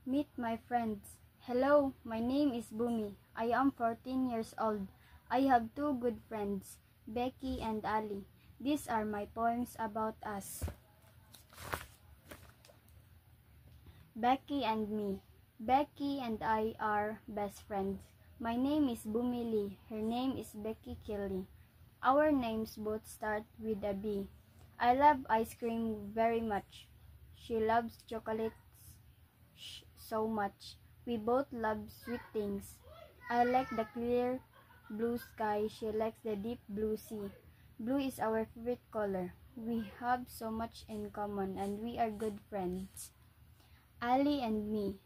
Meet my friends. Hello, my name is Bumi. I am 14 years old. I have two good friends, Becky and Ali. These are my poems about us. Becky and me. Becky and I are best friends. My name is Bumi Lee. Her name is Becky Kelly. Our names both start with a B. I love ice cream very much. She loves chocolates so much. We both love sweet things. I like the clear blue sky. She likes the deep blue sea. Blue is our favorite color. We have so much in common and we are good friends. Ali and me.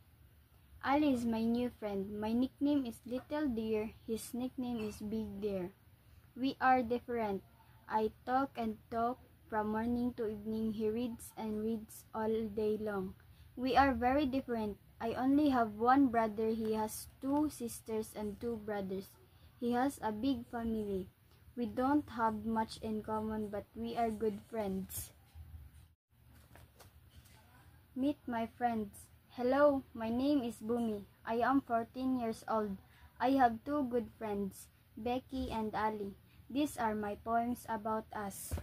Ali is my new friend. My nickname is Little Deer. His nickname is Big Deer. We are different. I talk and talk from morning to evening. He reads and reads all day long. We are very different. I only have one brother. He has two sisters and two brothers. He has a big family. We don't have much in common, but we are good friends. Meet my friends. Hello, my name is Bumi. I am 14 years old. I have two good friends, Becky and Ali. These are my poems about us.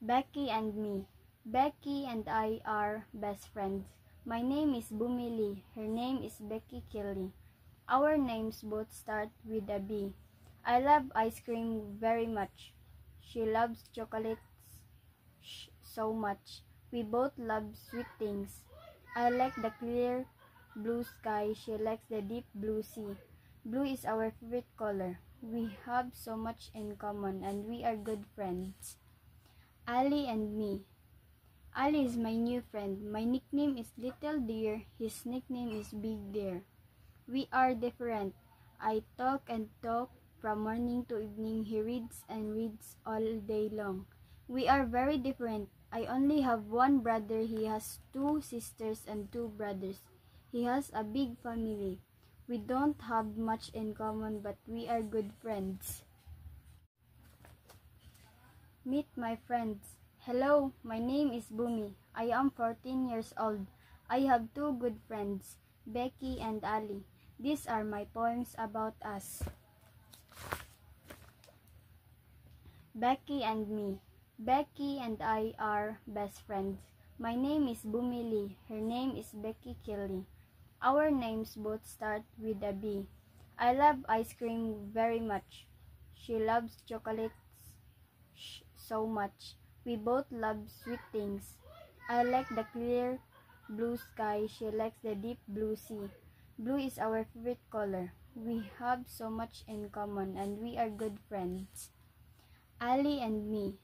Becky and me. Becky and I are best friends. My name is Bumi Lee. Her name is Becky Kelly. Our names both start with a B. I love ice cream very much. She loves chocolates so much. We both love sweet things. I like the clear blue sky. She likes the deep blue sea. Blue is our favorite color. We have so much in common and we are good friends. Ali and me. Ali is my new friend. My nickname is Little Deer. His nickname is Big Deer. We are different. I talk and talk from morning to evening. He reads and reads all day long. We are very different. I only have one brother. He has two sisters and two brothers. He has a big family. We don't have much in common, but we are good friends. Meet my friends. Hello, my name is Bumi. I am 14 years old. I have two good friends, Becky and Ali. These are my poems about us. Becky and me. Becky and I are best friends. My name is Bumi Lee. Her name is Becky Kelly. Our names both start with a B. I love ice cream very much. She loves chocolates so much. We both love sweet things. I like the clear blue sky. She likes the deep blue sea. Blue is our favorite color. We have so much in common and we are good friends. Ali and me.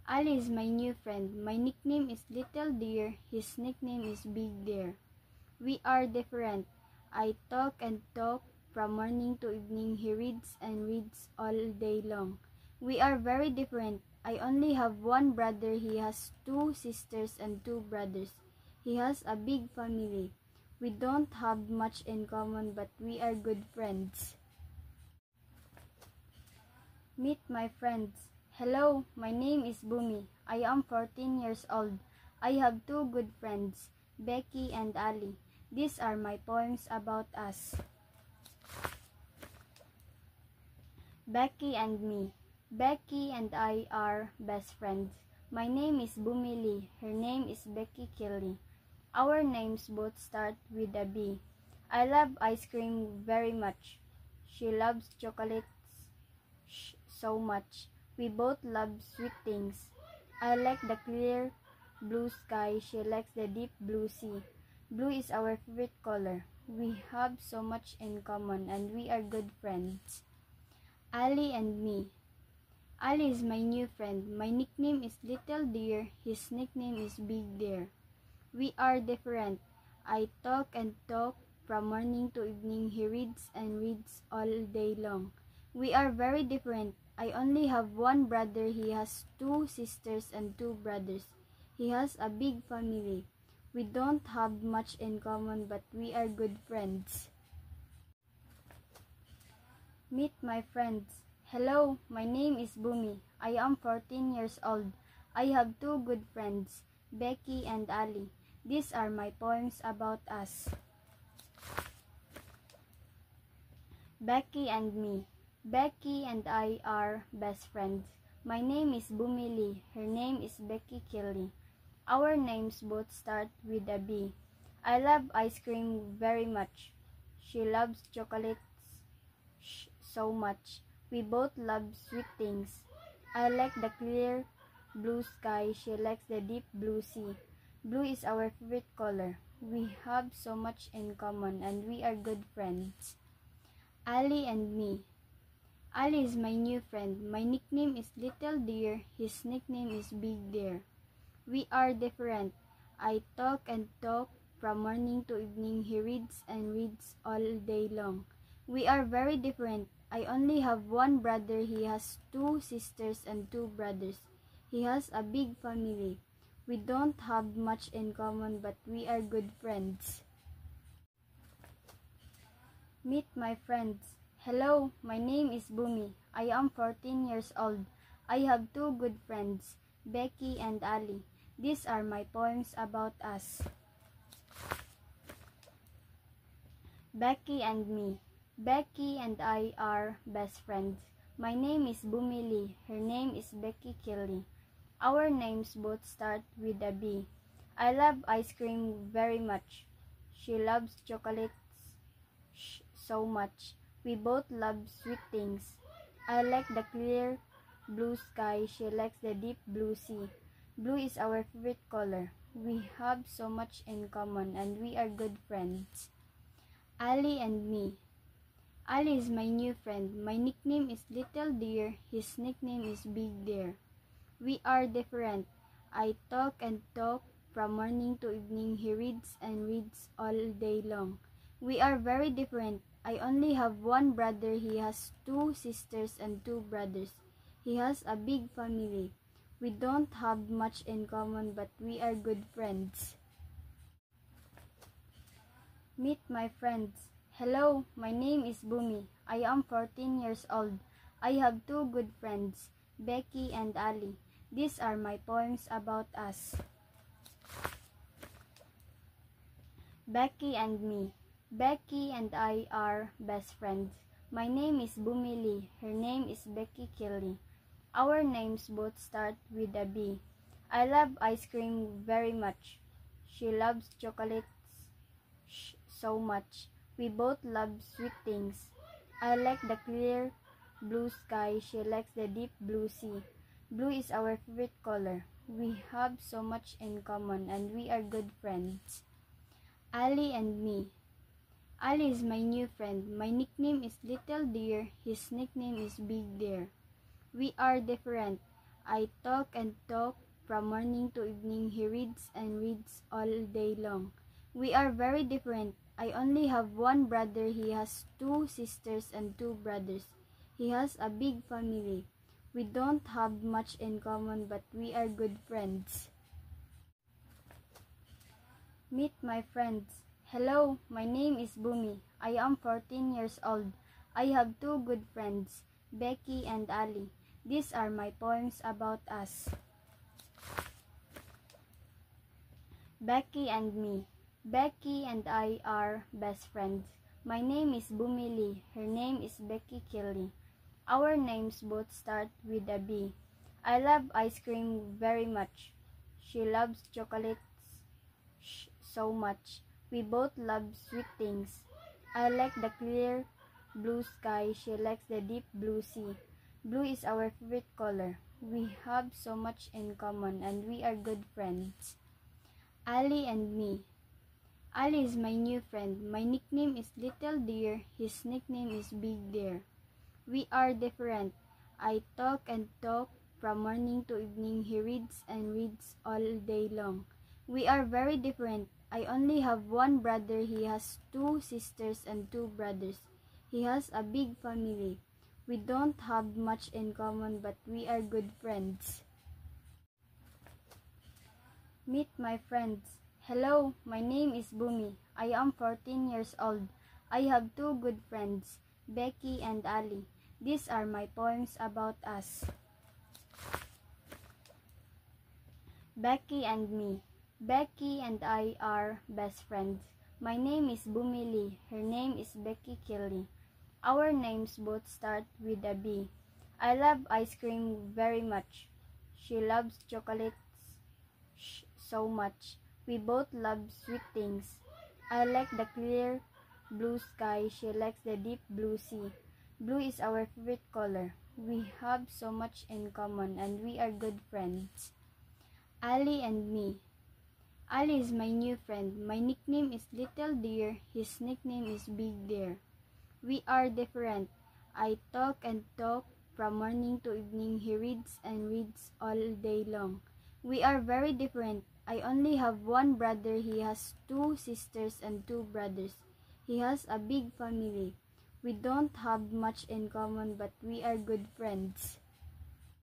Ali is my new friend. My nickname is Little Deer. His nickname is Big Deer. We are different. I talk and talk from morning to evening. He reads and reads all day long. We are very different. I only have one brother. He has two sisters and two brothers. He has a big family. We don't have much in common, but we are good friends. Meet my friends. Hello, my name is Bumi. I am 14 years old. I have two good friends, Becky and Ali. These are my poems about us. Becky and me. Becky and I are best friends. My name is Bumi Lee. Her name is Becky Kelly. Our names both start with a B. I love ice cream very much. She loves chocolates so much. We both love sweet things. I like the clear blue sky. She likes the deep blue sea. Blue is our favorite color. We have so much in common and we are good friends. Ali and me. Ali is my new friend. My nickname is Little Deer. His nickname is Big Deer. We are different. I talk and talk from morning to evening. He reads and reads all day long. We are very different. I only have one brother. He has two sisters and two brothers. He has a big family. We don't have much in common, but we are good friends. Meet my friends. Hello, my name is Bumi. I am 14 years old. I have two good friends, Becky and Ali. These are my poems about us. Becky and me. Becky and I are best friends. My name is Bumili. Her name is Becky Kelly. Our names both start with a B. I love ice cream very much. She loves chocolates so much. We both love sweet things. I like the clear blue sky. She likes the deep blue sea. Blue is our favorite color. We have so much in common and we are good friends. Ali and me. Ali is my new friend. My nickname is Little Deer. His nickname is Big Deer. We are different. I talk and talk from morning to evening. He reads and reads all day long. We are very different. I only have one brother. He has 2 sisters and 2 brothers. He has a big family. We don't have much in common, but we are good friends. Meet my friends. Hello, my name is Bumi. I am 14 years old. I have 2 good friends, Becky and Ali. These are my poems about us. Becky and me. Becky and I are best friends. My name is Bumili. Her name is Becky Kelly. Our names both start with a B. I love ice cream very much. She loves chocolates so much. We both love sweet things. I like the clear blue sky. She likes the deep blue sea. Blue is our favorite color. We have so much in common and we are good friends. Ali and me. Ali is my new friend. My nickname is Little Deer. His nickname is Big Deer. We are different. I talk and talk from morning to evening. He reads and reads all day long. We are very different. I only have one brother. He has 2 sisters and 2 brothers. He has a big family. We don't have much in common, but we are good friends. Meet my friends. Hello, my name is Bumi. I am 14 years old. I have 2 good friends, Becky and Ali. These are my poems about us. Becky and me. Becky and I are best friends. My name is Bumili. Her name is Becky Kelly. Our names both start with a B. I love ice cream very much. She loves chocolates so much. We both love sweet things. I like the clear blue sky. She likes the deep blue sea. Blue is our favorite color. We have so much in common and we are good friends. Ali and me. Ali is my new friend. My nickname is Little Deer. His nickname is Big Deer. We are different. I talk and talk from morning to evening. He reads and reads all day long. We are very different. I only have one brother. He has 2 sisters and 2 brothers. He has a big family. We don't have much in common, but we are good friends. Meet my friends. Hello, my name is Bumi. I am 14 years old. I have 2 good friends, Becky and Ali. These are my poems about us. Becky and me. Becky and I are best friends. My name is Bumili. Her name is Becky Kelly. Our names both start with a B. I love ice cream very much. She loves chocolates so much. We both love sweet things. I like the clear blue sky. She likes the deep blue sea. Blue is our favorite color. We have so much in common and we are good friends. Ali and me. Ali is my new friend. My nickname is Little Deer. His nickname is Big Deer. We are different. I talk and talk from morning to evening. He reads and reads all day long. We are very different. I only have one brother. He has 2 sisters and 2 brothers. He has a big family. We don't have much in common, but we are good friends. Ali and me. Ali is my new friend. My nickname is Little Deer. He likes the clear blue sky. She likes the deep blue sea. Blue is our favorite color. We have so much in common and we are good friends. Ali and me. Ali is my new friend. My nickname is Little Deer. His nickname is Big Deer. We are different. I talk and talk from morning to evening. He reads and reads all day long. We are very different. I only have one brother. He has 2 sisters and 2 brothers. He has a big family. We don't have much in common, but we are good friends. Meet my friends. Hello, my name is Bumi. I am 14 years old. I have 2 good friends, Becky and Ali. These are my poems about us. Becky and me. Becky and I are best friends. My name is Bumili. Her name is Becky Kelly. Our names both start with a B. I love ice cream very much. She loves chocolates so much. We both love sweet things. I like the clear blue sky. She likes the deep blue sea. Blue is our favorite color. We have so much in common and we are good friends. Ali and me. Ali is my new friend. My nickname is Little Deer. His nickname is Big Deer. We are different. I talk and talk from morning to evening. He reads and reads all day long. We are very different. I only have one brother. He has 2 sisters and 2 brothers. He has a big family. We don't have much in common, but we are good friends.